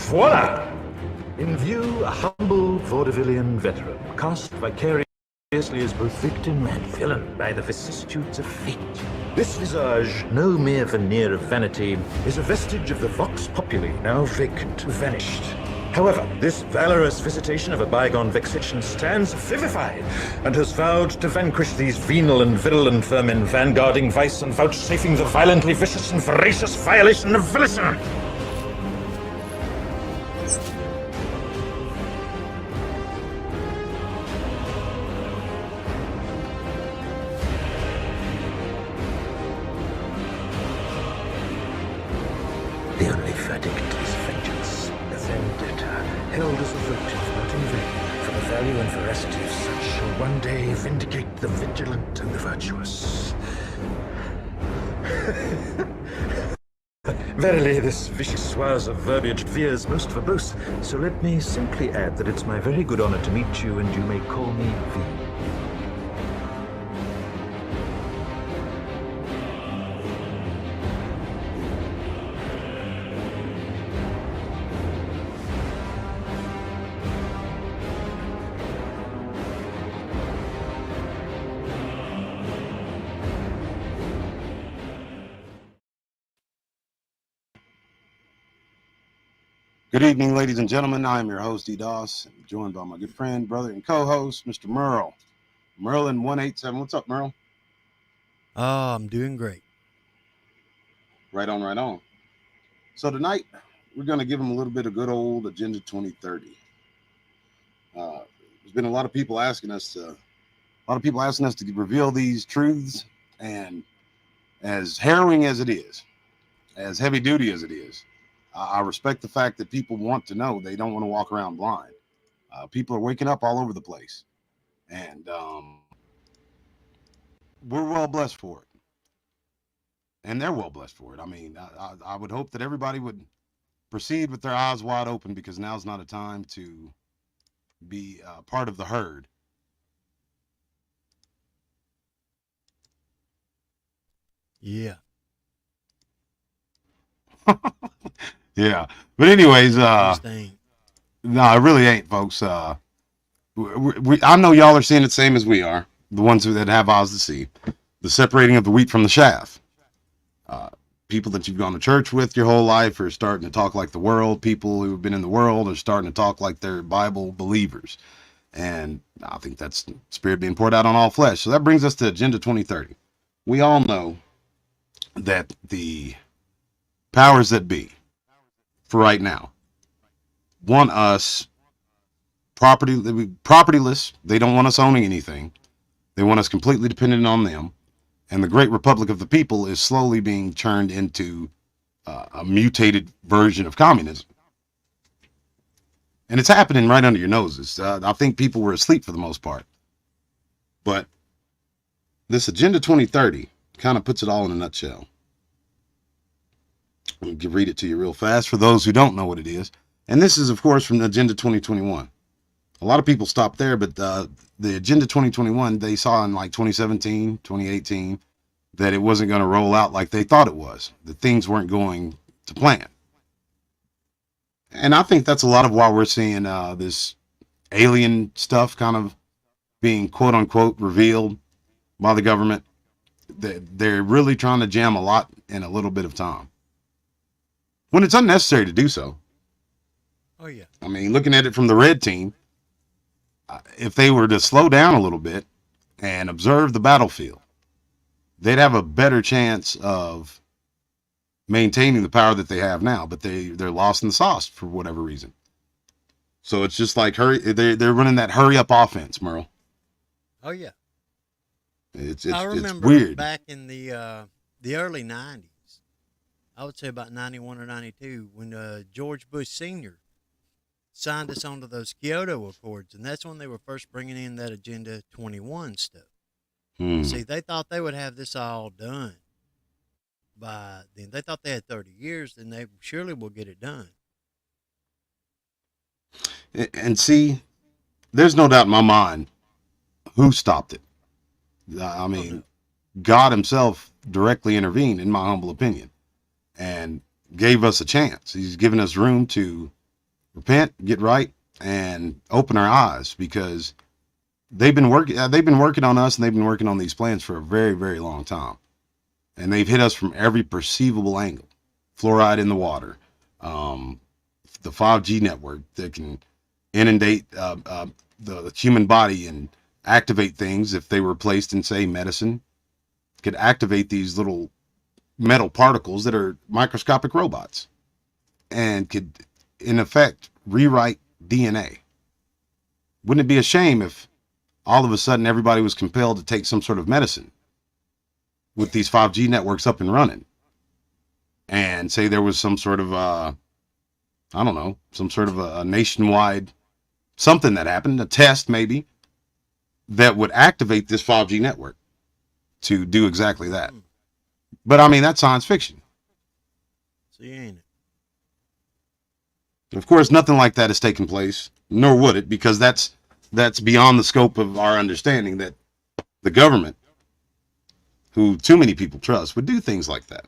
Voila! In view, a humble vaudevillian veteran, cast vicariously as both victim and villain by the vicissitudes of fate. This visage, no mere veneer of vanity, is a vestige of the vox populi, now vacant, vanished. However, this valorous visitation of a bygone vexation stands vivified, and has vowed to vanquish these venal and virulent vermin, vanguarding vice and vouchsafing the violently vicious and voracious violation of volition. The only verdict is vengeance, a vendetta, held as a votive, not in vain, for the value and veracity of such shall one day vindicate the vigilant and the virtuous. Verily, this vicious swaz of verbiage veers most verbose, so let me simply add that it's my very good honor to meet you, and you may call me V. Good evening, ladies and gentlemen. I am your host, D. Doss, joined by my good friend, brother, and co-host, Mr. Merle. Merlin 187. What's up, Merle? Oh, I'm doing great. Right on, right on. So tonight, we're going to give him a little bit of good old Agenda 2030. There's been a lot of people asking us to reveal these truths, and as harrowing as it is, as heavy duty as it is, I respect the fact that people want to know. They don't want to walk around blind. People are waking up all over the place, and we're well blessed for it, and they're well blessed for it. I mean, I would hope that everybody would proceed with their eyes wide open, because now's not a time to be part of the herd. Yeah. Yeah, but anyways, This thing. no, it really ain't, folks. I know y'all are seeing it the same as we are, the ones that have eyes to see. The separating of the wheat from the chaff. People that you've gone to church with your whole life are starting to talk like the world. People who've been in the world are starting to talk like they're Bible believers. And I think that's the spirit being poured out on all flesh. So that brings us to Agenda 2030. We all know that the powers that be, for right now, want us propertyless. They don't want us owning anything. They want us completely dependent on them. And the great republic of the people is slowly being turned into a mutated version of communism. And it's happening right under your noses. I think people were asleep for the most part. But this Agenda 2030 kind of puts it all in a nutshell. Let me read it to you real fast for those who don't know what it is. And this is, of course, from Agenda 2021. A lot of people stopped there, but the Agenda 2021, they saw in like 2017, 2018, that it wasn't going to roll out like they thought it was, that things weren't going to plan. And I think that's a lot of why we're seeing this alien stuff kind of being quote unquote revealed by the government. They're really trying to jam a lot in a little bit of time, when it's unnecessary to do so. Oh, yeah. I mean, looking at it from the red team, if they were to slow down a little bit and observe the battlefield, they'd have a better chance of maintaining the power that they have now. But they're lost in the sauce for whatever reason. So it's just like they're running that hurry up offense, Merle. Oh, yeah. I remember it's weird. Back in the early 90s, I would say about 91 or 92, when George Bush Sr. signed us onto those Kyoto Accords, and that's when they were first bringing in that Agenda 21 stuff. See, they thought they would have this all done by then. They thought they had 30 years, and they surely will get it done. And see, there's no doubt in my mind who stopped it. I mean, God himself directly intervened, in my humble opinion, and gave us a chance. He's given us room to repent, get right, and open our eyes, because they've been working on us, and they've been working on these plans for a very, very long time. And they've hit us from every perceivable angle. Fluoride in the water, the 5G network that can inundate the human body and activate things if they were placed in, say, medicine, could activate these little metal particles that are microscopic robots and could, in effect, rewrite DNA. Wouldn't it be a shame if all of a sudden everybody was compelled to take some sort of medicine with these 5G networks up and running, and say there was some sort of, I don't know, some sort of a nationwide something that happened, a test maybe, that would activate this 5G network to do exactly that. But I mean, that's science fiction. See, ain't it? Of course, nothing like that has taken place, nor would it, because that's beyond the scope of our understanding, that the government, who too many people trust, would do things like that.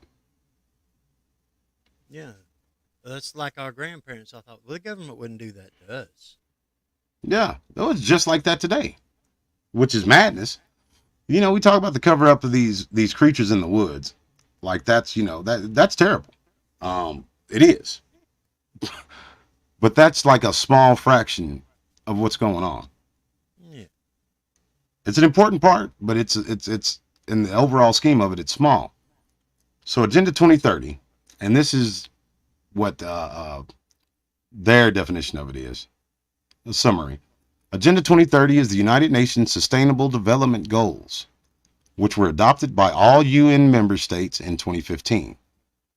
Yeah. That's like our grandparents. I thought, well, the government wouldn't do that to us. Yeah, it's just like that today, which is madness. You know, we talk about the cover up of these creatures in the woods, like that's, you know, that's terrible. It is, but that's like a small fraction of what's going on. Yeah. It's an important part, but it's in the overall scheme of it, it's small. So Agenda 2030, and this is what their definition of it is. A summary. Agenda 2030 is the United Nations Sustainable Development Goals, which were adopted by all UN member states in 2015.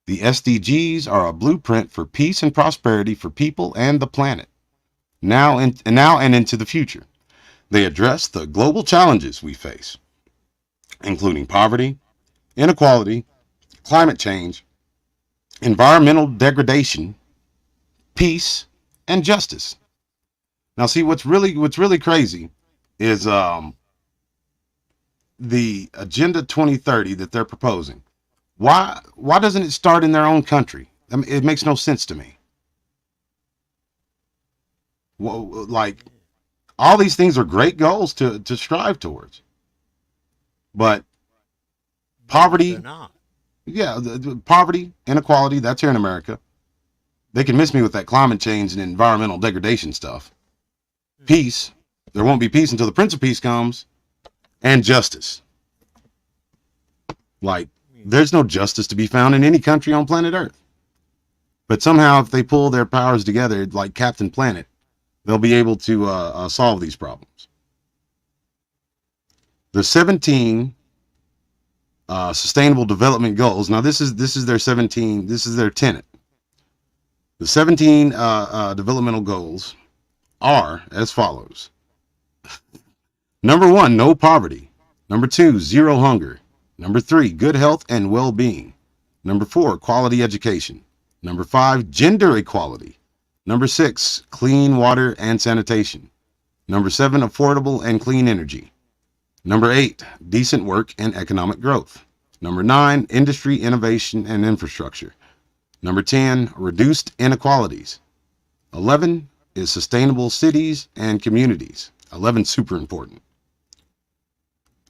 The SDGs are a blueprint for peace and prosperity for people and the planet, now and into the future. They address the global challenges we face, including poverty, inequality, climate change, environmental degradation, peace, and justice. Now, see, what's really crazy is the Agenda 2030 that they're proposing. Why doesn't it start in their own country? I mean, it makes no sense to me. Well, like, all these things are great goals to strive towards, but poverty, They're not. yeah, the poverty, inequality, that's here in America. They can miss me with that climate change and environmental degradation stuff. Peace, there won't be peace until the Prince of Peace comes, and justice. Like, there's no justice to be found in any country on planet Earth. But somehow, if they pull their powers together, like Captain Planet, they'll be able to solve these problems. The 17 Sustainable Development Goals. Now, this is their 17. This is their tenet. The 17 developmental goals are as follows. Number 1, no poverty. Number 2, zero hunger. Number 3, good health and well-being. Number 4, quality education. Number 5, gender equality. Number 6, clean water and sanitation. Number 7, affordable and clean energy. Number 8, decent work and economic growth. Number 9, industry, innovation, and infrastructure. Number 10, reduced inequalities. 11 is sustainable cities and communities. 11, super important.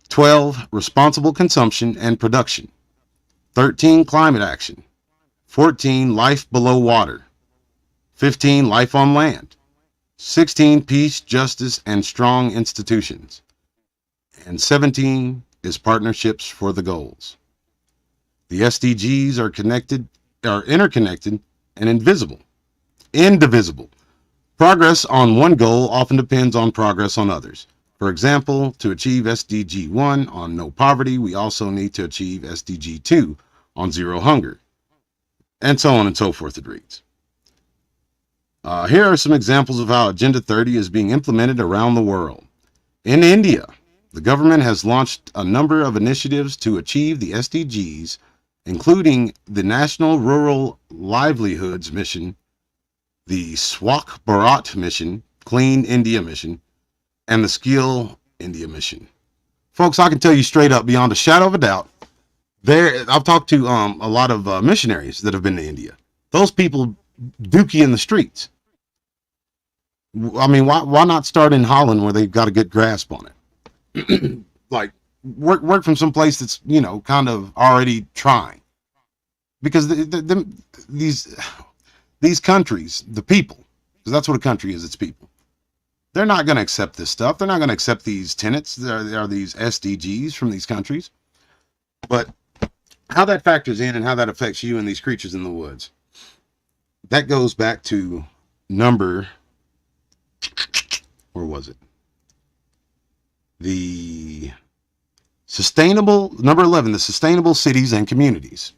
12, responsible consumption and production. 13, climate action. 14, life below water. 15, life on land. 16, peace, justice, and strong institutions. And 17 is partnerships for the goals. The SDGs are interconnected and indivisible. Progress on one goal often depends on progress on others. For example, to achieve SDG 1 on no poverty, we also need to achieve SDG 2 on zero hunger. And so on and so forth, it reads. Here are some examples of how Agenda 30 is being implemented around the world. In India, the government has launched a number of initiatives to achieve the SDGs, including the National Rural Livelihoods Mission, the Swachh Bharat Mission, Clean India Mission, and the Skill India Mission. Folks, I can tell you straight up, beyond a shadow of a doubt, I've talked to a lot of missionaries that have been to India. Those people dookie in the streets. I mean, why not start in Holland where they've got a good grasp on it? Like work from some place that's, you know, kind of already trying, because these countries, the people, because that's what a country is, it's people. They're not going to accept this stuff. They're not going to accept these tenets. There are these SDGs from these countries. But how that factors in and how that affects you and these creatures in the woods, that goes back to number, where was it? The sustainable, number 11, the sustainable cities and communities.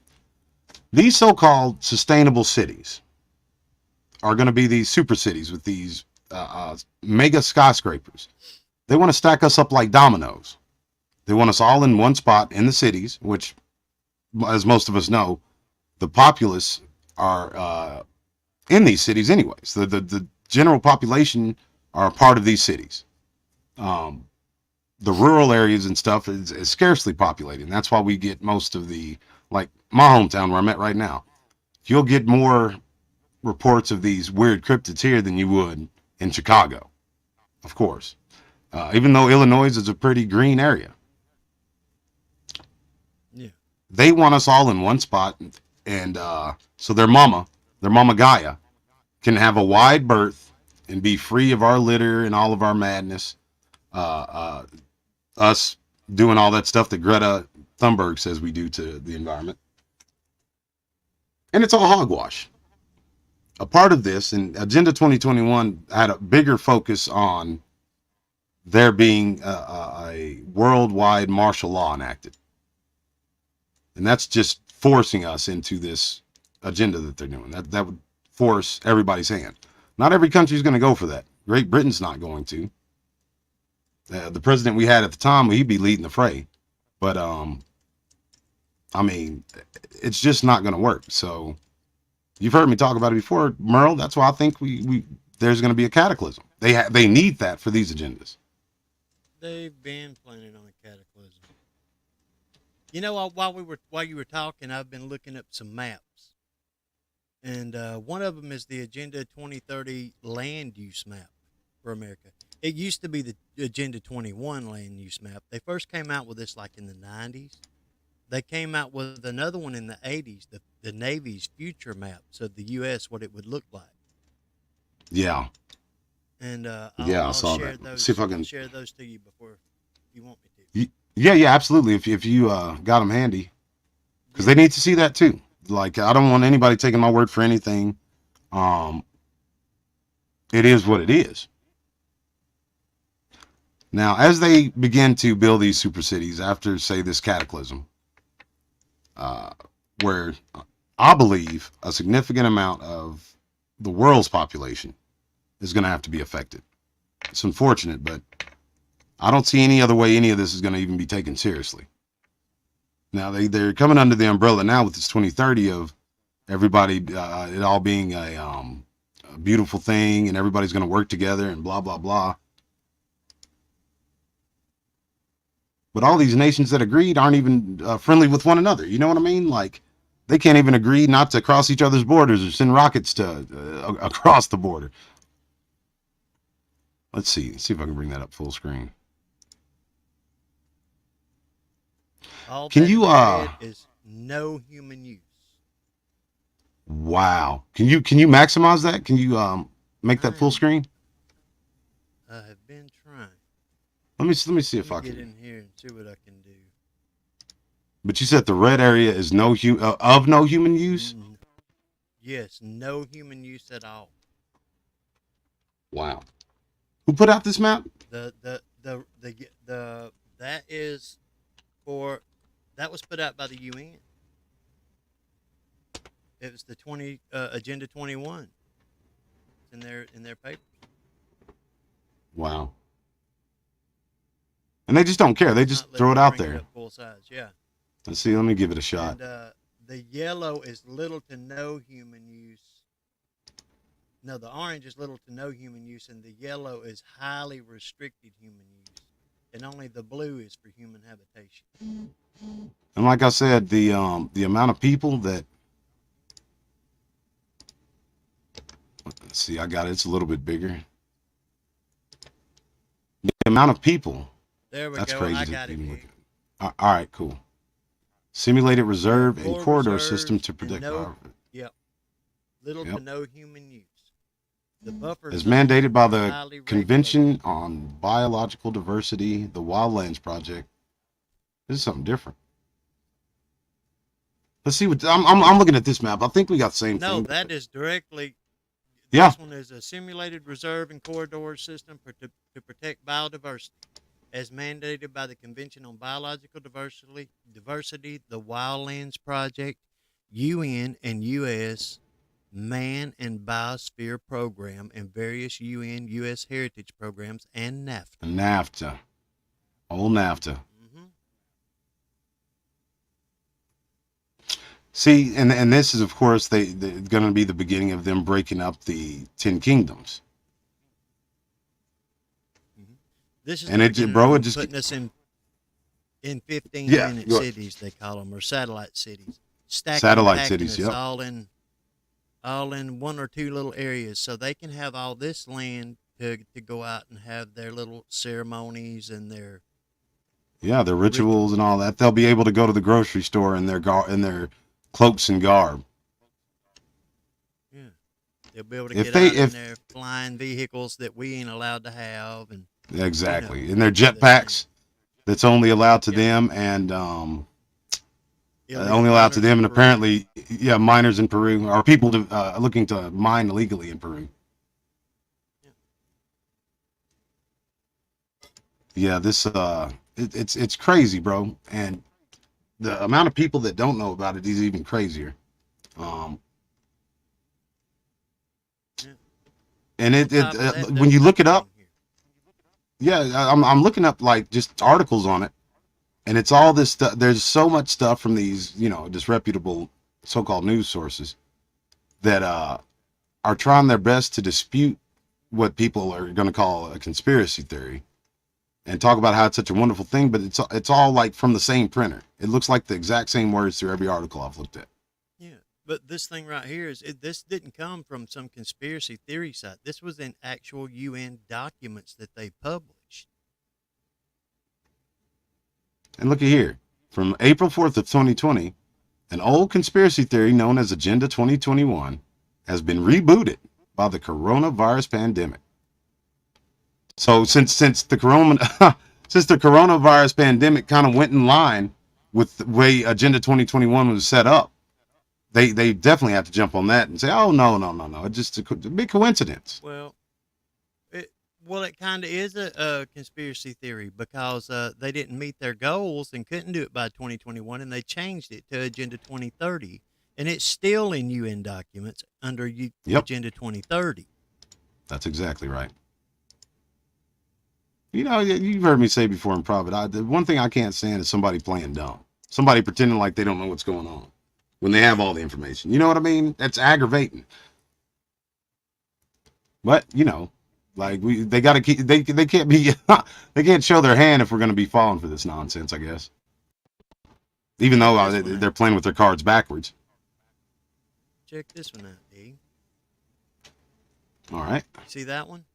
These so-called sustainable cities are going to be these super cities with these mega skyscrapers. They want to stack us up like dominoes. They want us all in one spot in the cities, which, as most of us know, the populace are in these cities anyways. The general population are a part of these cities. The rural areas and stuff is scarcely populated, and that's why we get most of the, like my hometown where I'm at right now, you'll get more reports of these weird cryptids here than you would in Chicago, of course. Even though Illinois is a pretty green area. Yeah. They want us all in one spot, and so their mama Gaia, can have a wide berth and be free of our litter and all of our madness. Us doing all that stuff that Greta Thunberg says we do to the environment. And it's all hogwash. A part of this, and Agenda 2021 had a bigger focus on there being a worldwide martial law enacted. And that's just forcing us into this agenda that they're doing. That would force everybody's hand. Not every country is going to go for that. Great Britain's not going to. The president we had at the time, he'd be leading the fray. But, I mean, it's just not going to work. So you've heard me talk about it before, Merle. That's why I think there's going to be a cataclysm. They need that for these agendas. They've been planning on a cataclysm. You know, while you were talking, I've been looking up some maps, and one of them is the Agenda 2030 land use map for America. It used to be the Agenda 21 land use map. They first came out with this like in the 90s. They came out with another one in the 80s, the Navy's future maps of the U.S., what it would look like. Yeah. And I saw share that. those. See if I can share those to you before you want me to. Yeah, absolutely. If you got them handy, because they need to see that too. Like, I don't want anybody taking my word for anything. It is what it is. Now, as they begin to build these super cities after, say, this cataclysm, where I believe a significant amount of the world's population is going to have to be affected. It's unfortunate, but I don't see any other way any of this is going to even be taken seriously. Now, they're coming under the umbrella now with this 2030 of everybody, it all being a beautiful thing, and everybody's going to work together and blah, blah, blah. But all these nations that agreed aren't even friendly with one another. You know what I mean? Like, they can't even agree not to cross each other's borders or send rockets to across the border. Let's see if I can bring that up full screen. All can that you is no human use. Wow. Can you maximize that? Can you make that full screen? I have been trying. Let me see if I can get in here and see what I can do. But you said the red area is no human use? Yes, no human use at all. Wow. Who put out this map? That is that was put out by the UN. It was the Agenda 21. It's in their papers. Wow. And they just don't care. They just throw it out there. Full size, yeah. Let's see. Let me give it a shot. And the yellow is little to no human use. No, the orange is little to no human use, and the yellow is highly restricted human use. And only the blue is for human habitation. And like I said, the amount of people that, let's see, I got it. It's a little bit bigger. amount of people. There we That's go. crazy. I to got it. even look Big. at. All right, cool. Simulated reserve and Full corridor system reserves to and protect no, yep, little to Yep. no human use. The buffer As zones mandated by are the highly regulated. Convention on Biological Diversity, the Wildlands Project. This is something different. Let's see what I'm looking at this map. I think we got the same No, thing. that is directly. Yeah. This one is a simulated reserve and corridor system to protect biodiversity, as mandated by the Convention on Biological Diversity, the Wildlands Project, UN and U.S. Man and Biosphere Program, and various UN U.S. Heritage Programs, and NAFTA. NAFTA. Old NAFTA. Mm-hmm. See, and this is, of course, they're going to be the beginning of them breaking up the 10 kingdoms. This is And the it, beginning bro, of it them just putting us in 15 Yeah, minute go- cities, they call them, or satellite cities. Stacking Satellite and cities, us yep. all in one or two little areas, so they can have all this land to go out and have their little ceremonies and their yeah, their rituals and all that. They'll be able to go to the grocery store in their cloaks and garb. yeah. They'll be able to If get they- out in if- their flying vehicles that we ain't allowed to have, and Exactly. You know, And their do their jetpacks that's only allowed to Yep. them, and illegal only allowed to miners them, and in Peru. apparently, yeah, miners in Peru, or people looking to mine illegally in Peru. Yeah, this it's crazy, bro, and the amount of people that don't know about it is even crazier. Yeah. And On top of that, when you look it up, here. yeah, I'm looking up like just articles on it, and it's all this stuff. There's so much stuff from these, disreputable so-called news sources that are trying their best to dispute what people are going to call a conspiracy theory, and talk about how it's such a wonderful thing. But it's all like from the same printer. It looks like the exact same words through every article I've looked at. Yeah, but this thing right here this didn't come from some conspiracy theory site. This was in actual UN documents that they published. And look at here, from April 4th of 2020, an old conspiracy theory known as Agenda 2021 has been rebooted by the coronavirus pandemic. So since the coronavirus pandemic kind of went in line with the way Agenda 2021 was set up, they definitely have to jump on that and say, oh no, it's just a big coincidence. Well, it kind of is a conspiracy theory, because they didn't meet their goals and couldn't do it by 2021, and they changed it to Agenda 2030, and it's still in UN documents under Yep. Agenda 2030. That's exactly right. You've heard me say before in private, the one thing I can't stand is somebody playing dumb. Somebody pretending like they don't know what's going on when they have all the information. You know what I mean? That's aggravating. But, like they got to keep, they can't be, they can't show their hand if we're going to be falling for this nonsense, I guess. Even though they're playing with their cards backwards. Check this one out, D. All right. See that one?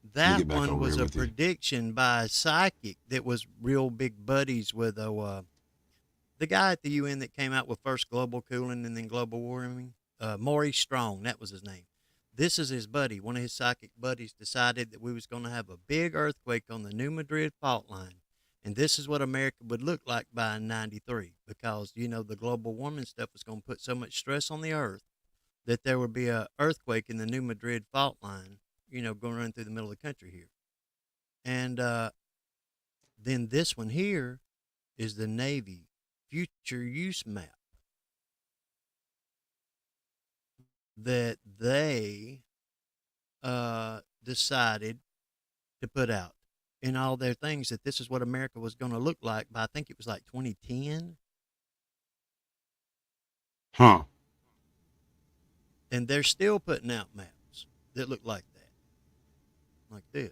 me That get back one over was here a with you. prediction by a psychic that was real big buddies with the guy at the UN that came out with first global cooling and then global warming. Maurice Strong, that was his name. This is his buddy. One of his psychic buddies decided that we was going to have a big earthquake on the New Madrid fault line, and this is what America would look like by 93, because the global warming stuff was going to put so much stress on the earth that there would be a earthquake in the New Madrid fault line, going run through the middle of the country here. And then this one here is the Navy future use map that they decided to put out in all their things, that this is what America was going to look like by, I think it was like 2010. Huh. And they're still putting out maps that look like that. Like this.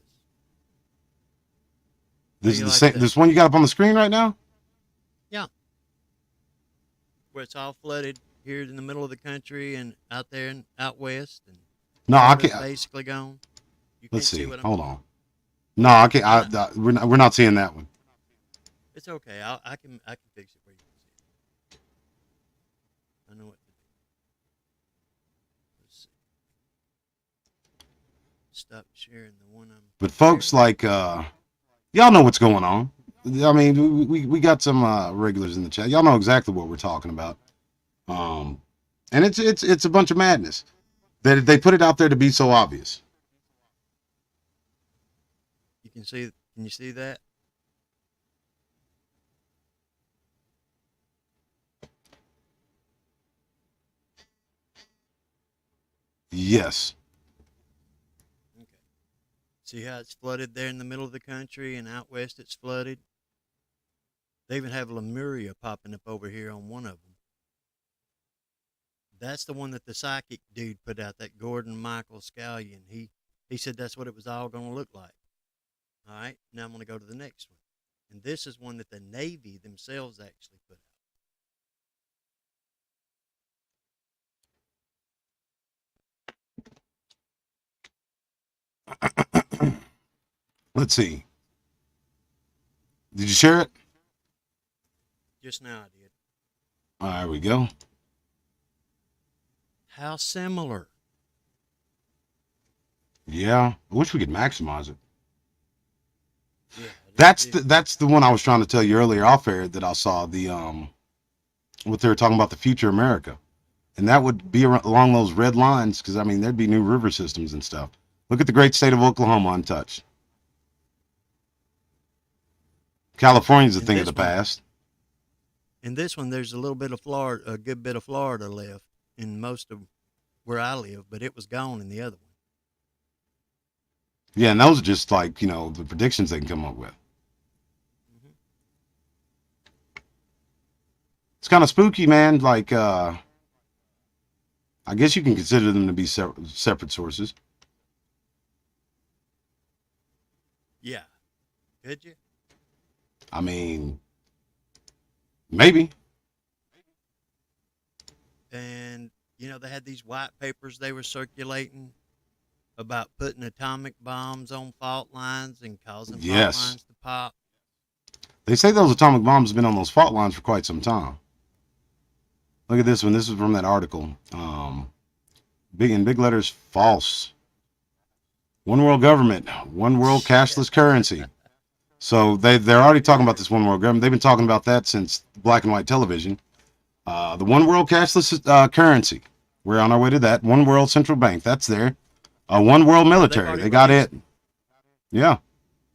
This you is the like same. that? This one you got up on the screen right now? Yeah. Where it's all flooded here in the middle of the country and out there and out west, and No, I Florida's can't. basically gone. You Let's can't see. what I'm Hold on. No, I can't. We're not seeing that one. It's okay. I can fix it for you. I know what to do. Let's see. Stop sharing the one I'm But folks, sharing. like y'all know what's going on. I mean, we got some regulars in the chat. Y'all know exactly what we're talking about. And it's a bunch of madness. They put it out there to be so obvious. You can see. Can you see that? Yes. Okay. See how it's flooded there in the middle of the country, and out west it's flooded. They even have Lemuria popping up over here on one of them. That's the one that the psychic dude put out. That Gordon Michael Scallion. He said that's what it was all going to look like. All right. Now I'm going to go to the next one, and this is one that the Navy themselves actually put out. Let's see. Did you share it? Just now I did. There we go. How similar. Yeah. I wish we could maximize it. Yeah. That's the one I was trying to tell you earlier off air that I saw the what they were talking about, the future America, and that would be along those red lines, because I mean there'd be new river systems and stuff. Look at the great state of Oklahoma untouched. California's a thing of the past. In this one, there's a little bit of Florida, a good bit of Florida left in most of where I live, but it was gone in the other one. Yeah, and those are just like, the predictions they can come up with. Mm-hmm. It's kind of spooky, man. Like, I guess you can consider them to be separate sources. Yeah. Could you? I mean, maybe. And, they had these white papers they were circulating about putting atomic bombs on fault lines and causing fault lines to pop. They say those atomic bombs have been on those fault lines for quite some time. Look at this one. This is from that article. Big letters, false. One world government, one world cashless currency. So they're already talking about this one world government. They've been talking about that since black and white television. The one world cashless currency. We're on our way to that. One world central bank. That's there. One world military. They got it. Yeah.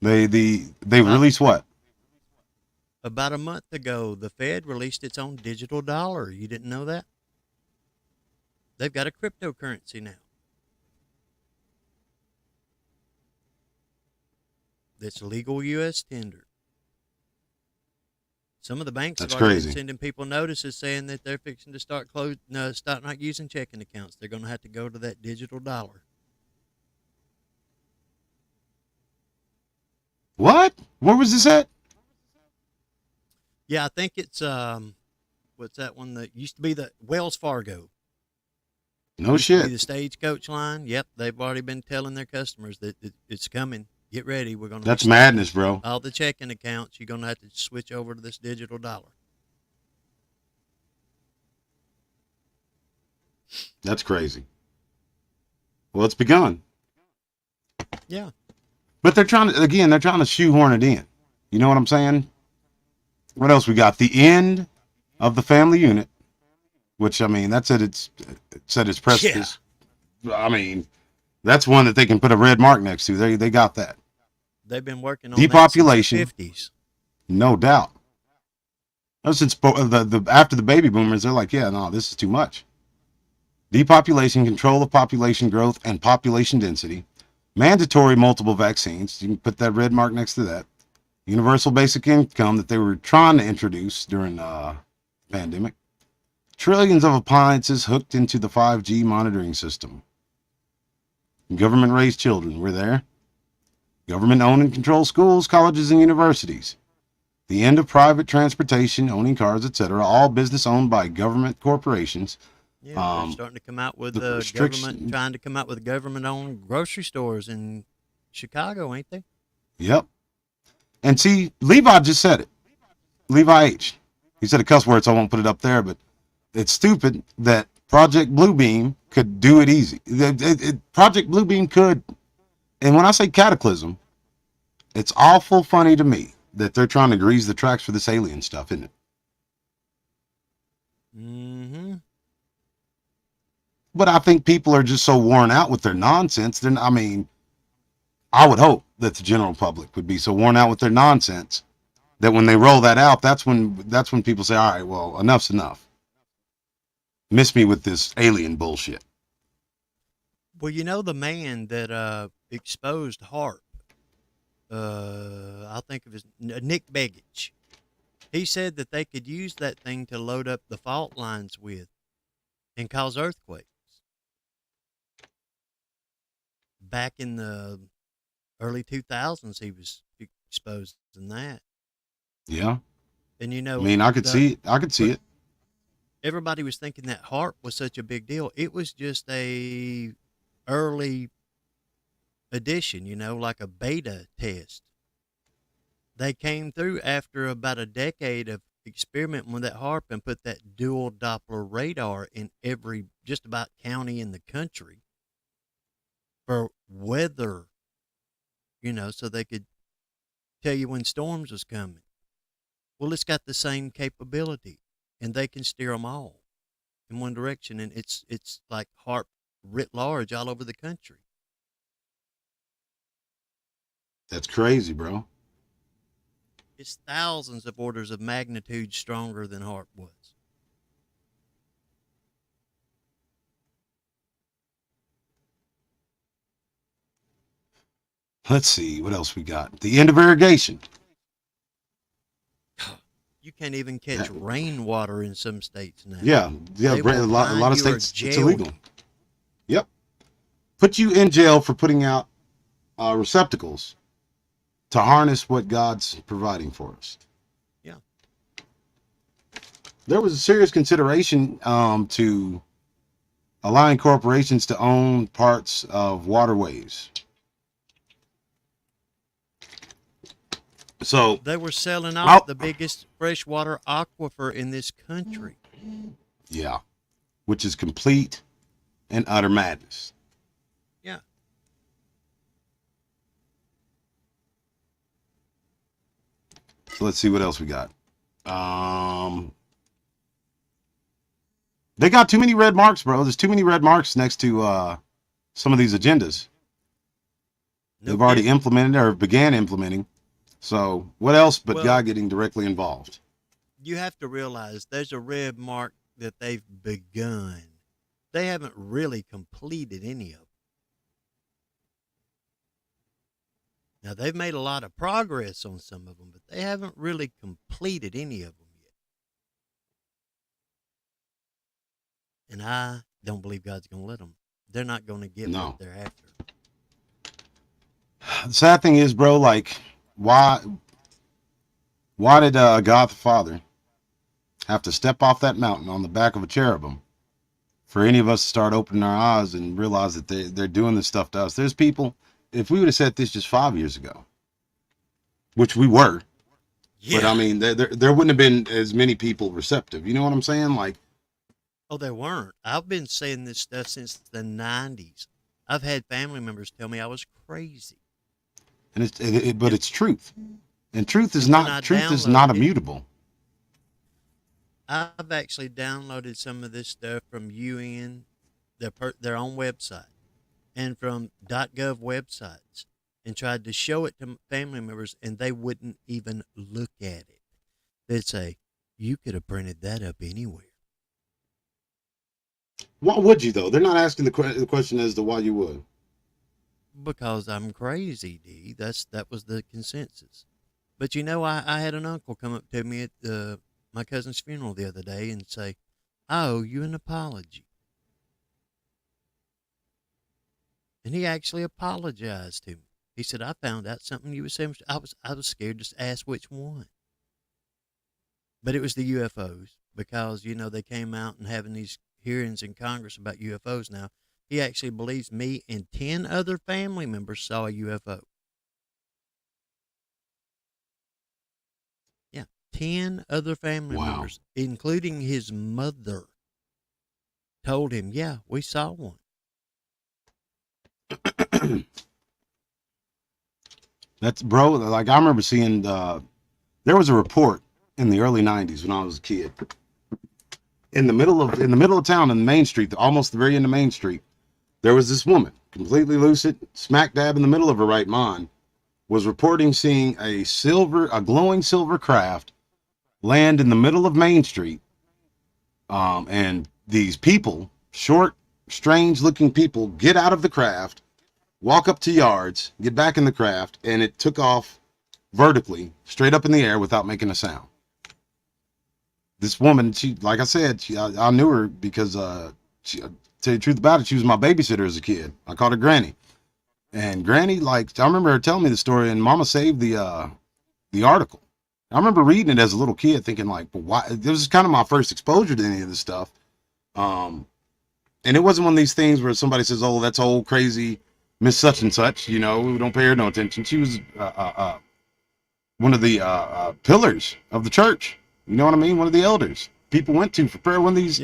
They released what? About a month ago, the Fed released its own digital dollar. You didn't know that? They've got a cryptocurrency now. That's legal U.S. tender. Some of the banks have already been sending people notices saying that they're fixing to start not using checking accounts. They're going to have to go to that digital dollar. What? Where was this at? Yeah, I think it's what's that one that used to be the Wells Fargo. No shit. To be the Stagecoach line. Yep, they've already been telling their customers that it's coming. Get ready. We're going to. That's madness, bro. All the checking accounts, you're going to have to switch over to this digital dollar. That's crazy. Well, it's begun. Yeah. But they're trying to shoehorn it in. You know what I'm saying? What else we got? The end of the family unit, which, I mean, that's at its precipice. Yeah. I mean, that's one that they can put a red mark next to. They got that. They've been working on depopulation. That since the 50s. No doubt. Ever since after the baby boomers, they're like, yeah, no, this is too much. Depopulation, control of population growth and population density. Mandatory multiple vaccines. You can put that red mark next to that. Universal basic income that they were trying to introduce during the pandemic. Trillions of appliances hooked into the 5G monitoring system. Government-raised children. We're there. Government-owned and controlled schools, colleges, and universities. The end of private transportation, owning cars, etc. All business owned by government corporations. Yeah, they're starting to come out with government, trying to come out with government-owned grocery stores in Chicago, ain't they? Yep. And see, Levi just said it. Levi H. He said a cuss word, so I won't put it up there, but it's stupid that Project Bluebeam could do it easy. Project Bluebeam could, and when I say cataclysm, it's awful funny to me that they're trying to grease the tracks for this alien stuff, isn't it? Mm-hmm. But I think people are just so worn out with their nonsense. Then I mean, I would hope that the general public would be so worn out with their nonsense that when they roll that out, that's when people say, all right, well, enough's enough. Miss me with this alien bullshit. Well, you know the man that exposed HARP. I'll think of his Nick Begich. He said that they could use that thing to load up the fault lines with and cause earthquakes. Back in the early 2000s, he was exposed in that. Yeah. And I mean, I could see it. I could see it. Everybody was thinking that HARP was such a big deal. It was just a early edition, like a beta test. They came through after about a decade of experimenting with that HARP and put that dual Doppler radar in every just about county in the country for weather, so they could tell you when storms was coming. Well, it's got the same capability, and they can steer them all in one direction, and it's like HARP writ large all over the country. That's crazy, bro. It's thousands of orders of magnitude stronger than HARP was. Let's see what else we got. The end of irrigation. You can't even catch rainwater in some states now. Yeah, They will a lot find of you or states it's jail illegal. you. Yep, put you in jail for putting out receptacles to harness what God's providing for us. Yeah. There was a serious consideration to allowing corporations to own parts of waterways. So They were selling off the biggest freshwater aquifer in this country. Yeah, which is complete and utter madness. Yeah. So let's see what else we got. They got too many red marks, bro. There's too many red marks next to some of these agendas. No They've already kidding. implemented or began implementing. So what else but Well, God getting directly involved? You have to realize there's a red mark that they've begun. They haven't really completed any of them. Now, they've made a lot of progress on some of them, but they haven't really completed any of them yet. And I don't believe God's going to let them. They're not going to get No. what they're after. The sad thing is, bro, like, why did God the Father have to step off that mountain on the back of a cherubim for any of us to start opening our eyes and realize that they're doing this stuff to us? There's people, if we would have said this just 5 years ago, which we were, Yeah. but I mean, there wouldn't have been as many people receptive. You know what I'm saying? Like, Oh, they weren't. I've been saying this stuff since the 90s. I've had family members tell me I was crazy. and but it's truth, and truth is And when I not downloaded it, immutable. I've actually downloaded some of this stuff from UN, their own website, and from .gov websites, and tried to show it to family members, and they wouldn't even look at it. They'd say, "You could have printed that up anywhere." Why would you though? They're not asking the question as to why you would. Because I'm crazy, D. That was the consensus. But I had an uncle come up to me at my cousin's funeral the other day and say, "I owe you an apology." And he actually apologized to me. He said, "I found out something you were saying." I was scared to ask which one. But it was the UFOs because, they came out and having these hearings in Congress about UFOs now. He actually believes me and 10 other family members saw a UFO. 10 other family Wow. members, including his mother, told him, yeah, we saw one. That's, bro, like I remember seeing, there was a report in the early 90s when I was a kid. In the middle of town, in the main street, almost the very end of Main Street, there was this woman, completely lucid, smack dab in the middle of her right mind, was reporting seeing a glowing silver craft land in the middle of Main Street. And these people, short, strange looking people, get out of the craft, walk up to yards, get back in the craft, and it took off vertically, straight up in the air without making a sound. This woman, she, like I said, I knew her because, she, tell you the truth about it, she was my babysitter as a kid. I called her Granny. And Granny, like, I remember her telling me the story, and Mama saved the article. I remember reading it as a little kid, thinking like, well, why? This was kind of my first exposure to any of this stuff. And it wasn't one of these things where somebody says, "Oh, that's old crazy Miss Such and Such." You know, we don't pay her no attention. She was one of the pillars of the church. You know what I mean? One of the elders people went to for prayer. One of these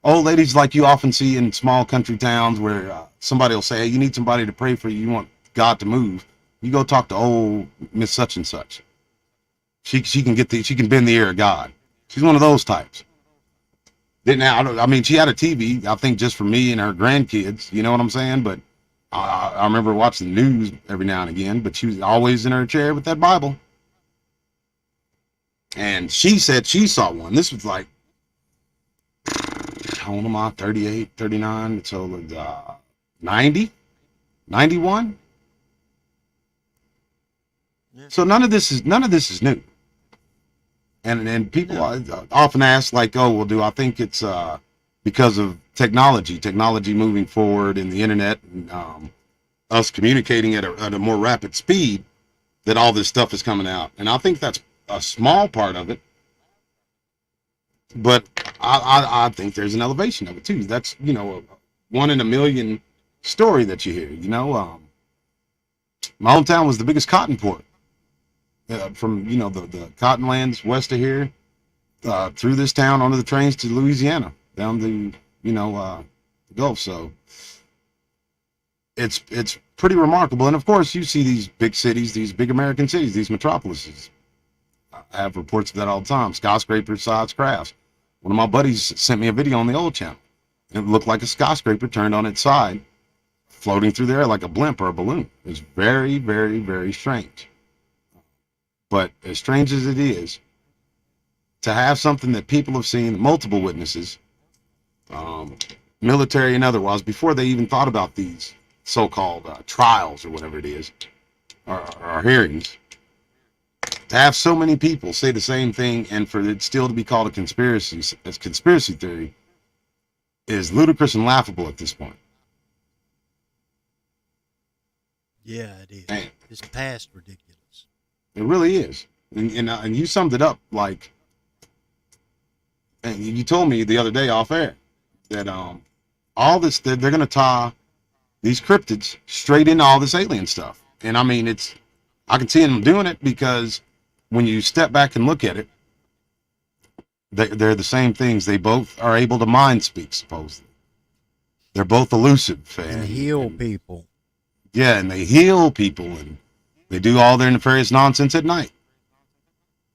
old ladies like you often see in small country towns where somebody will say, "Hey, you need somebody to pray for you. You want God to move. You go talk to old Miss Such and Such. She can bend the ear of God." She's one of those types. I mean, she had a TV, I think, just for me and her grandkids. You know what I'm saying? But I remember watching the news every now and again. But she was always in her chair with that Bible. And she said she saw one. This was like, how old am I? 38, 39, so 90, 91. Yeah. So none of this is new. And people often ask, like, "Oh, well, do I think it's because of technology moving forward and the internet and us communicating at a more rapid speed that all this stuff is coming out?" And I think that's a small part of it, but I think there's an elevation of it too. That's, you know, a 1 in a million story that you hear. You know, my hometown was the biggest cotton port. From, you know, the cotton lands west of here, through this town onto the trains to Louisiana, down the, you know, the Gulf. So it's pretty remarkable. And of course, you see these big cities, these big American cities, these metropolises. I have reports of that all the time. Skyscraper-sized crafts. One of my buddies sent me a video on the old channel. It looked like a skyscraper turned on its side, floating through the air like a blimp or a balloon. It was very, very, very strange. But as strange as it is, to have something that people have seen, multiple witnesses, military and otherwise, before they even thought about these so-called trials or whatever it is, or hearings, to have so many people say the same thing and for it still to be called a conspiracy theory is ludicrous and laughable at this point. Yeah, it is. Man. It's past ridiculous. It really is. And you summed it up, like, and you told me the other day off air that all this, they're going to tie these cryptids straight into all this alien stuff. And I mean, I can see them doing it because when you step back and look at it, they're the same things. They both are able to mind speak, supposedly. They're both elusive. And heal people. Yeah, and they heal people, and they do all their nefarious nonsense at night.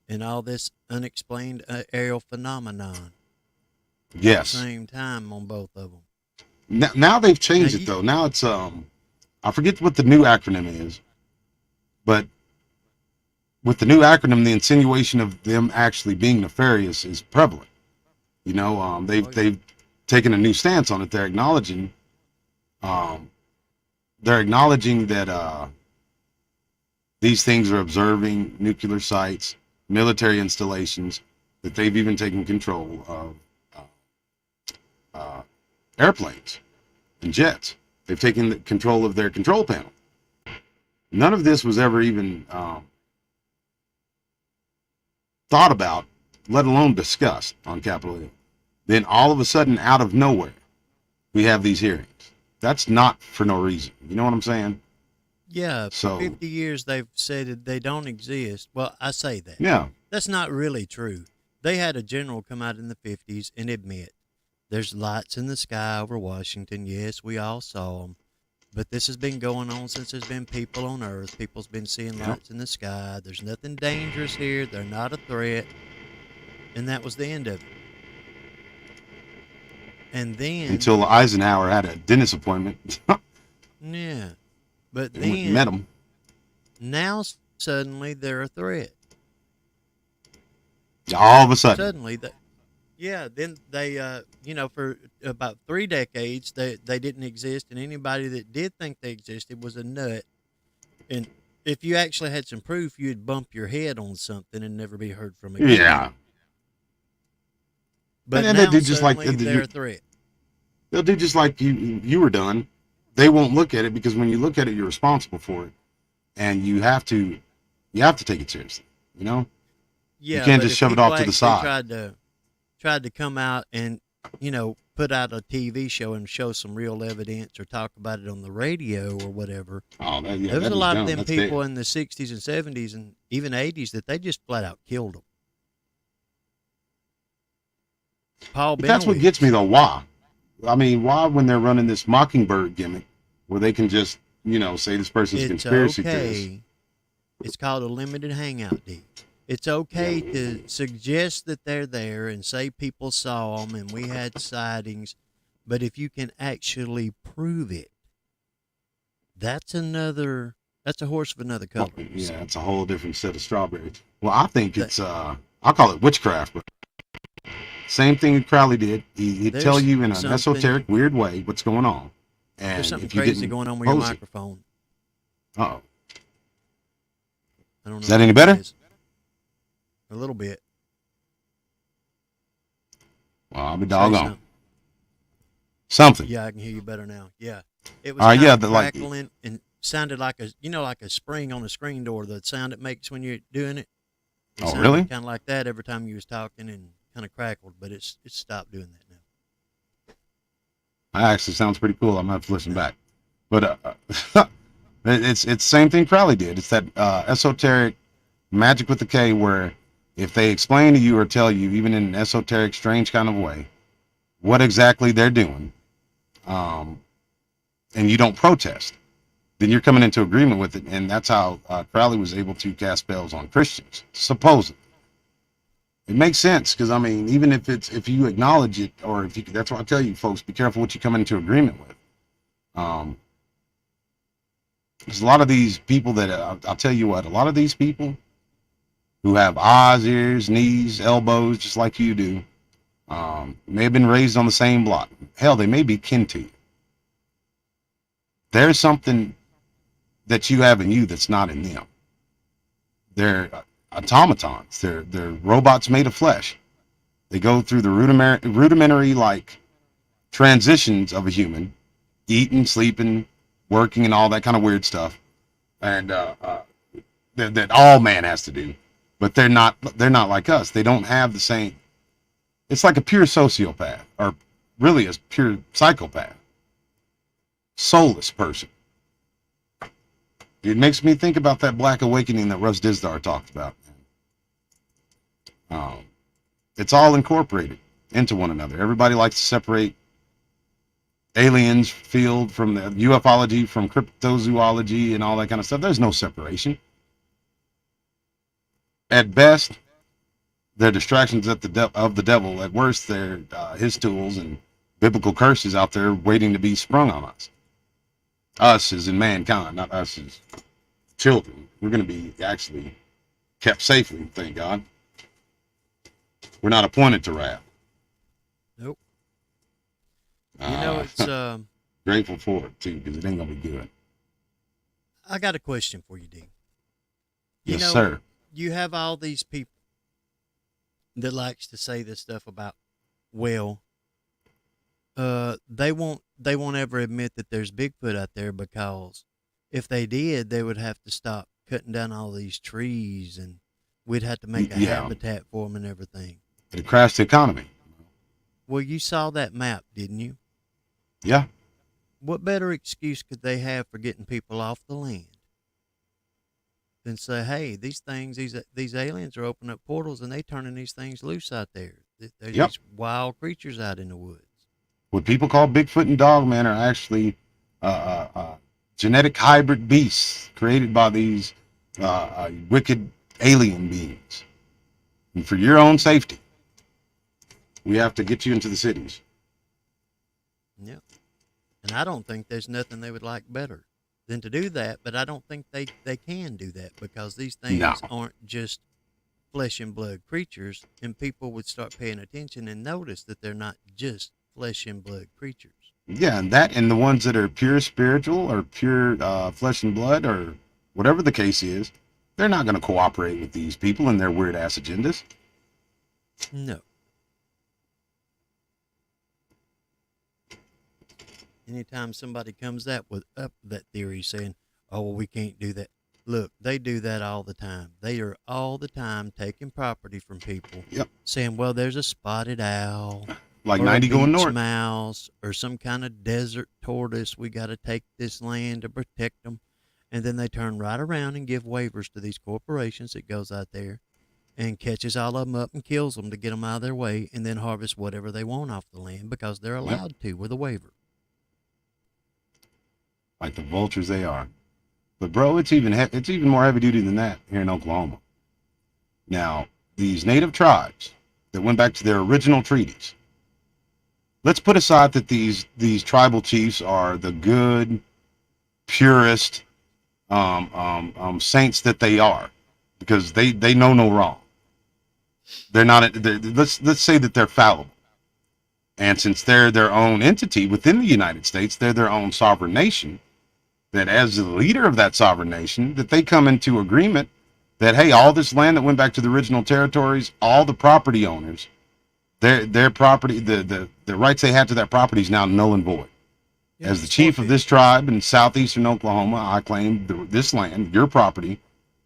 And all this unexplained aerial phenomenon. Yes. At the same time on both of them. Now they've changed it, though. Now it's, I forget what the new acronym is, but with the new acronym, the insinuation of them actually being nefarious is prevalent. You know, they've taken a new stance on it. They're acknowledging that these things are observing nuclear sites, military installations, that they've even taken control of airplanes and jets. They've taken control of their control panel. None of this was ever even thought about, let alone discussed on Capitol Hill. Then all of a sudden, out of nowhere, we have these hearings. That's not for no reason. You know what I'm saying? Yeah, for So 50 years they've said that they don't exist. Well, I say that. yeah, That's not really true. They had a general come out in the 50s and admit there's lights in the sky over Washington. Yes, we all saw them. But this has been going on since there's been people on Earth. People's been seeing yep. lights in the sky. There's nothing dangerous here. They're not a threat. And that was the end of it. And then, Until Eisenhower had a dentist appointment. yeah. But And went and met then, him. now suddenly they're a threat. All of a sudden. Suddenly, yeah, then they, for about 3 decades, they didn't exist, and anybody that did think they existed was a nut. And if you actually had some proof, you'd bump your head on something and never be heard from again. Yeah. But And now they do just like suddenly they're a threat. they'll do just like you were done. They won't look at it because when you look at it, you're responsible for it, and you have to take it seriously. You know, Yeah, you can't but just if shove it people off to the actually side. tried to come out and put out a TV show and show some real evidence or talk about it on the radio or whatever. Oh, There was that a is lot dumb. of them That's people dead. in the 60s and 70s and even 80s that they just flat out killed them. Paul But that's what gets me Benowitz. though. Why? I mean, why when they're running this Mockingbird gimmick, where they can just say this person's a It's conspiracy theorist? okay. It's called a limited hangout deal. It's okay to suggest that they're there and say people saw them and we had sightings, but if you can actually prove it, that's a horse of another color. Yeah, it's a whole different set of strawberries. Well, I think That- it's I'll call it witchcraft, but same thing that Crowley did. He'd tell There's you in an something- esoteric, weird way what's going on. And There's something if you crazy didn't going on with your oppose it- microphone. Uh-oh. I don't know. Is that what any it better? is. A little bit. Well, I'll be Say doggone. Something. Yeah, I can hear you better now. Yeah. It was Yeah, kinda like- crackling and sounded like like a spring on a screen door, the sound it makes when you're doing it. Oh, really? Kind of like that every time you was talking and kind of crackled, but it's stopped doing that now. That actually sounds pretty cool. I'm gonna have to listen back. But it's the same thing Crowley did. It's that esoteric magic with the K, where if they explain to you or tell you, even in an esoteric, strange kind of way, what exactly they're doing, and you don't protest, then you're coming into agreement with it. And that's how Crowley was able to cast spells on Christians, supposedly. It makes sense because, I mean, even if you acknowledge it, or if you, that's why I tell you folks, be careful what you come into agreement with. There's a lot of these people that I'll tell you what, a lot of these people who have eyes, ears, knees, elbows, just like you do, may have been raised on the same block. Hell, they may be kin to you. There's something that you have in you that's not in them. They're automatons. They're robots made of flesh. They go through the rudimentary like transitions of a human, eating, sleeping, working, and all that kind of weird stuff, and that all man has to do. But they're not like us. They don't have the same. It's like a pure sociopath, or really a pure psychopath, soulless person. It makes me think about that Black Awakening that Russ Dizdar talked about. It's all incorporated into one another. Everybody likes to separate aliens field from the ufology, from cryptozoology, and all that kind of stuff. There's no separation. At best, they're distractions of the devil. At worst, they're his tools and biblical curses out there waiting to be sprung on us. Us as in mankind, not us as children. We're going to be actually kept safely, thank God. We're not appointed to wrath. Nope. It's Grateful for it too, because it ain't gonna be good. I got a question for you, D. Yes, sir. You have all these people that likes to say this stuff about, well, they won't ever admit that there's Bigfoot out there, because if they did, they would have to stop cutting down all these trees and we'd have to make a habitat for them and everything. It crashed the economy. Well, you saw that map, didn't you? Yeah. What better excuse could they have for getting people off the land? and say, "Hey, these aliens are opening up portals and they turning these things loose out there. There's Yep. these wild creatures out in the woods." What people call Bigfoot and Dogman are actually genetic hybrid beasts created by these wicked alien beings. And for your own safety, we have to get you into the cities. Yeah. And I don't think there's nothing they would like better than to do that, but I don't think they can do that because these things No. aren't just flesh and blood creatures, and people would start paying attention and notice that they're not just flesh and blood creatures. Yeah, and that and the ones that are pure spiritual or pure flesh and blood or whatever the case is, they're not going to cooperate with these people and their weird ass agendas. No. Anytime somebody comes up with that theory saying, "Oh, well, we can't do that," look, they do that all the time. They are all the time taking property from people, Yep. saying, "Well, there's a spotted owl, Like or 90 a going beach north. mouse, or some kind of desert tortoise. We got to take this land to protect them," and then they turn right around and give waivers to these corporations that goes out there and catches all of them up and kills them to get them out of their way, and then harvest whatever they want off the land because they're allowed to with a waiver. Like the vultures they are. But bro, it's even more heavy duty than that here in Oklahoma. Now, these native tribes that went back to their original treaties. Let's put aside that these tribal chiefs are the good, purest saints that they are, because they know no wrong. They're not. Let's say that they're fallible, and since they're their own entity within the United States, they're their own sovereign nation. That as the leader of that sovereign nation, that they come into agreement that, hey, all this land that went back to the original territories, all the property owners, their property, the rights they had to that property is now null and void. Yeah, As the it's chief of forfeit. this tribe in southeastern Oklahoma, I claim this land, your property,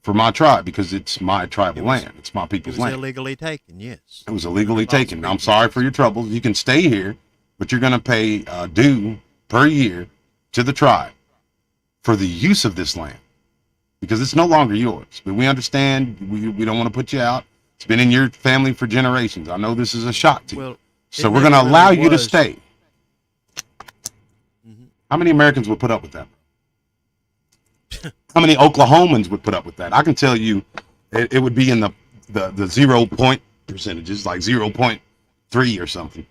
for my tribe because it's my tribal land. It's my It people's was land. illegally taken, yes. It was illegally False taken. I'm sorry for your troubles. You can stay here, but you're going to pay due per year to the tribe for the use of this land because it's no longer yours. But we understand. We don't want to put you out. It's been in your family for generations. I know this is a shock to you. Well, So it we're going to never allow really you to was. stay. Mhm. How many Americans would put up with that? How many Oklahomans would put up with that? I can tell you it would be in the 0 point percentages, like 0.3 or something.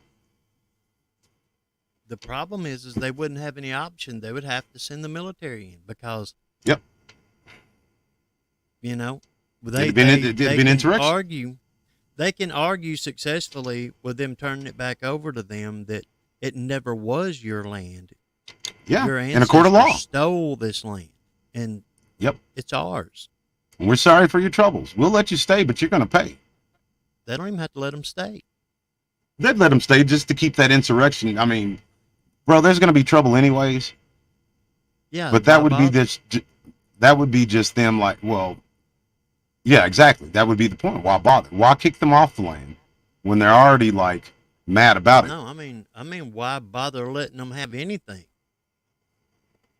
The problem is they wouldn't have any option. They would have to send the military in because, Yep. you know, It'd been can insurrection. argue. They can argue successfully with them turning it back over to them that it never was your land. Yeah, Your in a court of law. ancestors stole this land, and Yep. it's ours. And we're sorry for your troubles. We'll let you stay, but you're going to pay. They don't even have to let them stay. They'd let them stay just to keep that insurrection. I mean, bro, there's going to be trouble anyways. Yeah, But that why would be bother? that would be just them like, well, yeah, exactly. That would be the point. Why bother? Why kick them off the land when they're already like mad about it? No, I mean, why bother letting them have anything?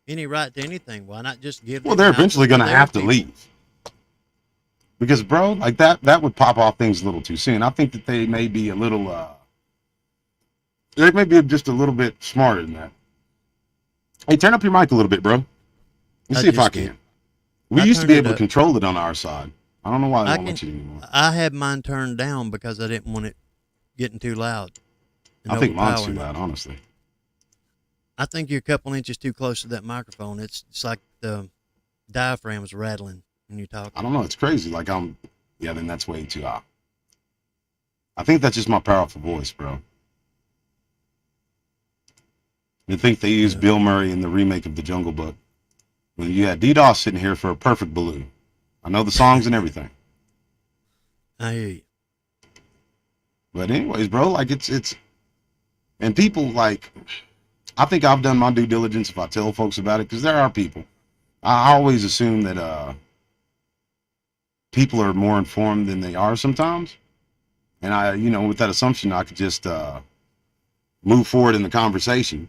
Any right to anything? Why not just give? Well, them they're houses eventually for going to their have to people? leave. Because, bro, like that would pop off things a little too soon. I think that they may be a little, they may be just a little bit smarter than that. Hey, turn up your mic a little bit, bro. Let's I see if I just can. did. We I used to turned be it able to up. control it on our side. I don't know why they I won't let can. you anymore. I had mine turned down because I didn't want it getting too loud. And I think mine's too overpowering. loud, honestly. I think you're a couple inches too close to that microphone. It's like the diaphragm's rattling when you talk. I don't know. It's crazy. Like yeah, then that's way too high. I think that's just my powerful voice, bro. I think they used Yeah. Bill Murray in the remake of The Jungle Book when you had DDoS sitting here for a perfect balloon. I know the songs and everything. I hear you. But anyways, bro, like it's and people like I think I've done my due diligence if I tell folks about it because there are people. I always assume that people are more informed than they are sometimes. And with that assumption I could just move forward in the conversation.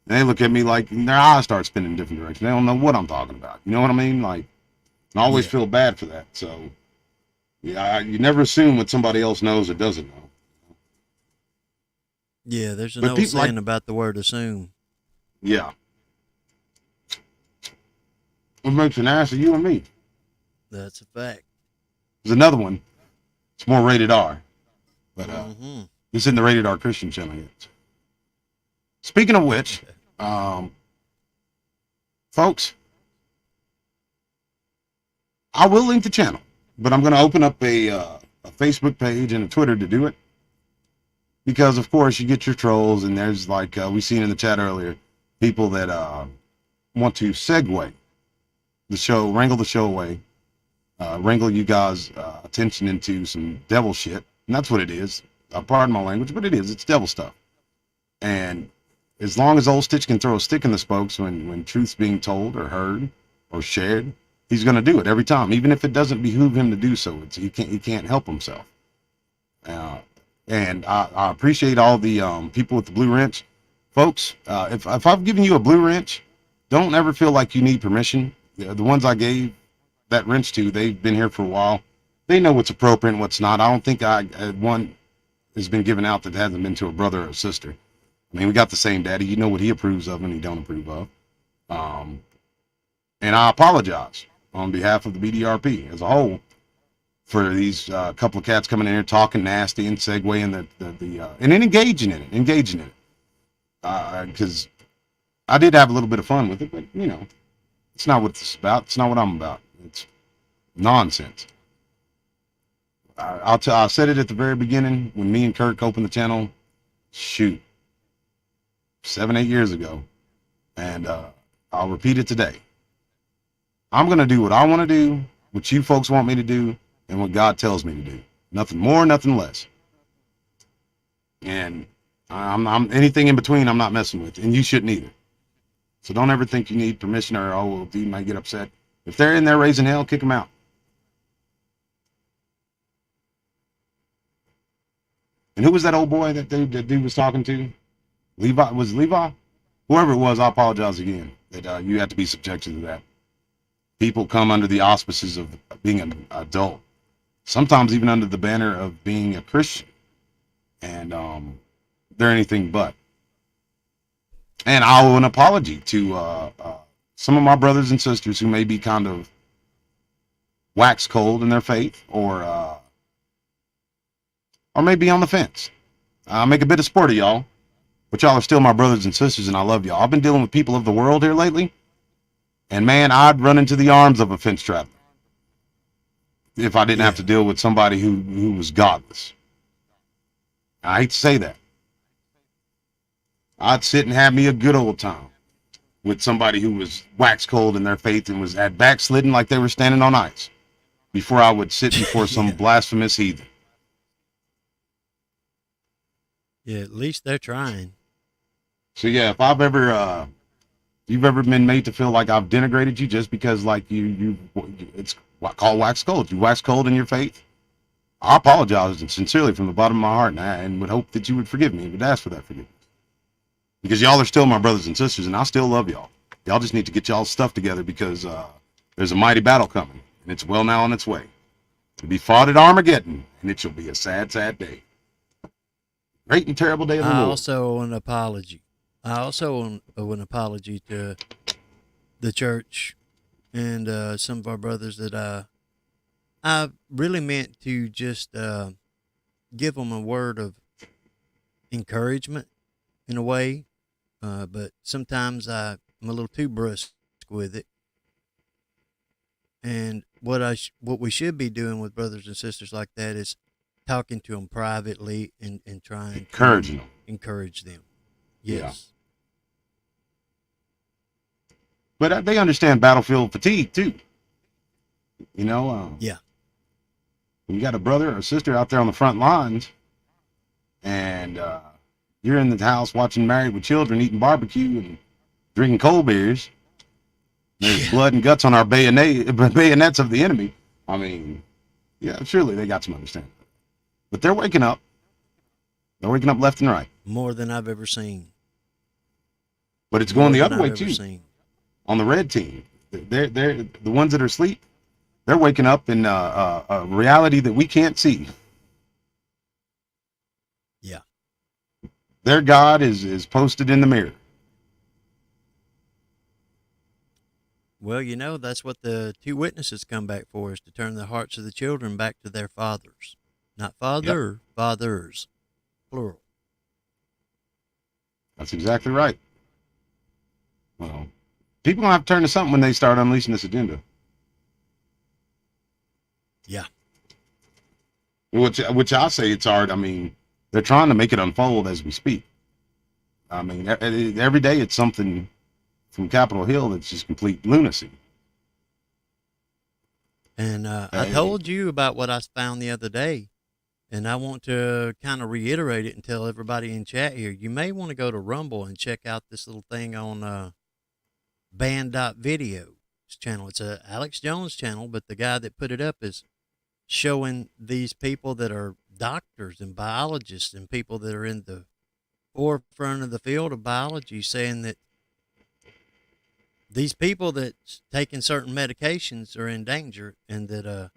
And they look at me like their eyes start spinning in different directions. They don't know what I'm talking about. You know what I mean? Like And I always Yeah. feel bad for that. So, yeah, you never assume what somebody else knows or doesn't know. Yeah, there's an But old people like, saying about the word assume. yeah, what makes an ass of you and me? That's a fact. There's another one. It's more rated R, but Mm-hmm. this isn't the rated R Christian channel yet. Speaking of which, um, folks, I will link the channel, but I'm going to open up a Facebook page and a Twitter to do it. Because, of course, you get your trolls, and there's, like we seen in the chat earlier, people that want to segue the show, wrangle the show away, wrangle you guys' attention into some devil shit. And that's what it is. Pardon my language, but it is. It's devil stuff. And as long as Old Stitch can throw a stick in the spokes when truth's being told or heard or shared, he's going to do it every time, even if it doesn't behoove him to do so. He can't help himself. And I appreciate all the people with the blue wrench, folks. If I've given you a blue wrench, don't ever feel like you need permission. The ones I gave that wrench to, they've been here for a while. They know what's appropriate and what's not. I don't think one has been given out that hasn't been to a brother or a sister. I mean, we got the same daddy. You know what he approves of and he don't approve of. And I apologize on behalf of the BDRP as a whole for these couple of cats coming in here talking nasty and segueing and then engaging in it. Because I did have a little bit of fun with it, but you know, it's not what it's about. It's not what I'm about. It's nonsense. I said it at the very beginning when me and Kirk opened the channel. Shoot, 7-8 years ago, and I'll repeat it today. I'm gonna do what I want to do, what you folks want me to do, and what God tells me to do. Nothing more, nothing less. And I'm anything in between. I'm not messing with, and you shouldn't either. So don't ever think you need permission or well, dude might get upset. If they're in there raising hell, kick them out. And who was that old boy that dude was talking to? Levi? Was it Levi? Whoever it was, I apologize again that you had to be subjected to that. People come under the auspices of being an adult, sometimes even under the banner of being a Christian, and they're anything but. And I owe an apology to some of my brothers and sisters who may be kind of wax cold in their faith, or maybe on the fence. I make a bit of sport of y'all, but y'all are still my brothers and sisters, and I love y'all. I've been dealing with people of the world here lately, and man, I'd run into the arms of a fence traveler if I didn't have to deal with somebody who was godless. I hate to say that. I'd sit and have me a good old time with somebody who was wax cold in their faith and was at backslidden like they were standing on ice before I would sit before some blasphemous heathen. Yeah, at least they're trying. So yeah, if I've ever you've ever been made to feel like I've denigrated you just because like it's called wax cold. You wax cold in your faith. I apologize sincerely from the bottom of my heart, and would hope that you would forgive me and would ask for that forgiveness. Because y'all are still my brothers and sisters, and I still love y'all. Y'all just need to get y'all's stuff together because there's a mighty battle coming, and it's well now on its way. To be fought at Armageddon, and it shall be a sad, sad day. Great and terrible day of the Lord. I also owe an apology. I also owe an apology to the church and some of our brothers that I really meant to just give them a word of encouragement in a way, but sometimes I'm a little too brusque with it. And what we should be doing with brothers and sisters like that is talking to them privately and trying to encourage them. Yes. Yeah. But they understand battlefield fatigue too. You know. Yeah. When you got a brother or sister out there on the front lines, and you're in the house watching Married with Children, eating barbecue and drinking cold beers. There's blood and guts on our bayonets of the enemy. I mean, yeah, surely they got some understanding. But they're waking up. They're waking up left and right. More than I've ever seen. But it's going the other way too. On the red team, they're the ones that are asleep. They're waking up in a reality that we can't see. Yeah. Their God is posted in the mirror. Well, that's what the two witnesses come back for, is to turn the hearts of the children back to their fathers. Not Yep, fathers, plural. that's exactly right. Well, people gonna have to turn to something when they start unleashing this agenda. Yeah. Which I say it's hard. I mean, they're trying to make it unfold as we speak. I mean, every day it's something from Capitol Hill that's just complete lunacy. And I told you about what I found the other day, and I want to kind of reiterate it and tell everybody in chat here. You may want to go to Rumble and check out this little thing on band.video's channel. It's a Alex Jones channel, but the guy that put it up is showing these people that are doctors and biologists and people that are in the forefront of the field of biology, saying that these people that's taking certain medications are in danger, and that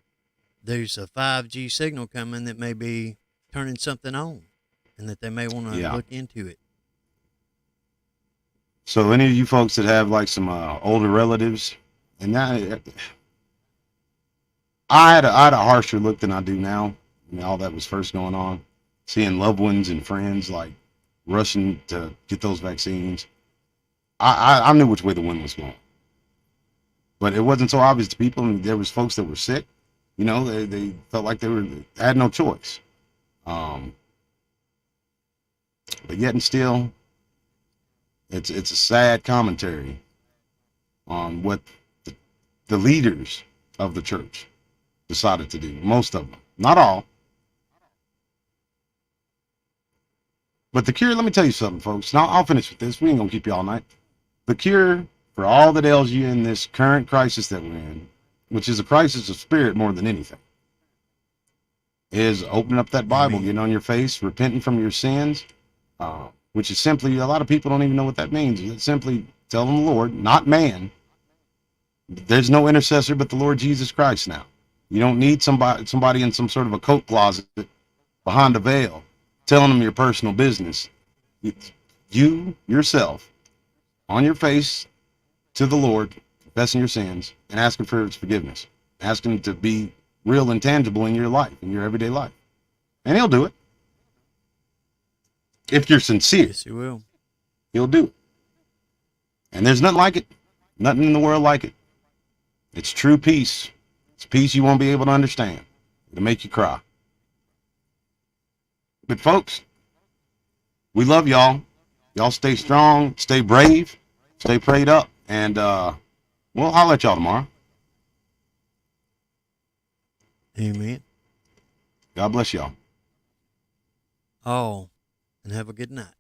there's a 5G signal coming that may be turning something on, and that they may want to Yeah. look into it. So any of you folks that have like some older relatives, and that I had a harsher look than I do now. I mean, all that was first going on, seeing loved ones and friends like rushing to get those vaccines. I knew which way the wind was going, but it wasn't so obvious to people. And there was folks that were sick. They felt like they had no choice. But yet and still, it's a sad commentary on what the leaders of the church decided to do. Most of them, not all. But the cure, let me tell you something, folks. Now I'll finish with this. We ain't gonna keep you all night. The cure for all that ails you in this current crisis that we're in, which is a crisis of spirit more than anything, is opening up that Bible, Amen. getting on your face, repenting from your sins, which is simply, a lot of people don't even know what that means. It's simply telling the Lord, not man. There's no intercessor but the Lord Jesus Christ now. You don't need somebody in some sort of a coat closet behind a veil telling them your personal business. It's you, yourself, on your face to the Lord, confessing your sins and asking for his forgiveness, asking him to be real and tangible in your life, in your everyday life. And he'll do it. If you're sincere, Yes, he will. he'll do it. And there's nothing like it. Nothing in the world like it. It's true peace. It's peace you won't be able to understand. It'll make you cry. But folks, we love y'all. Y'all stay strong, stay brave, stay prayed up, and we'll holler at y'all tomorrow. Amen. God bless y'all. Oh, and have a good night.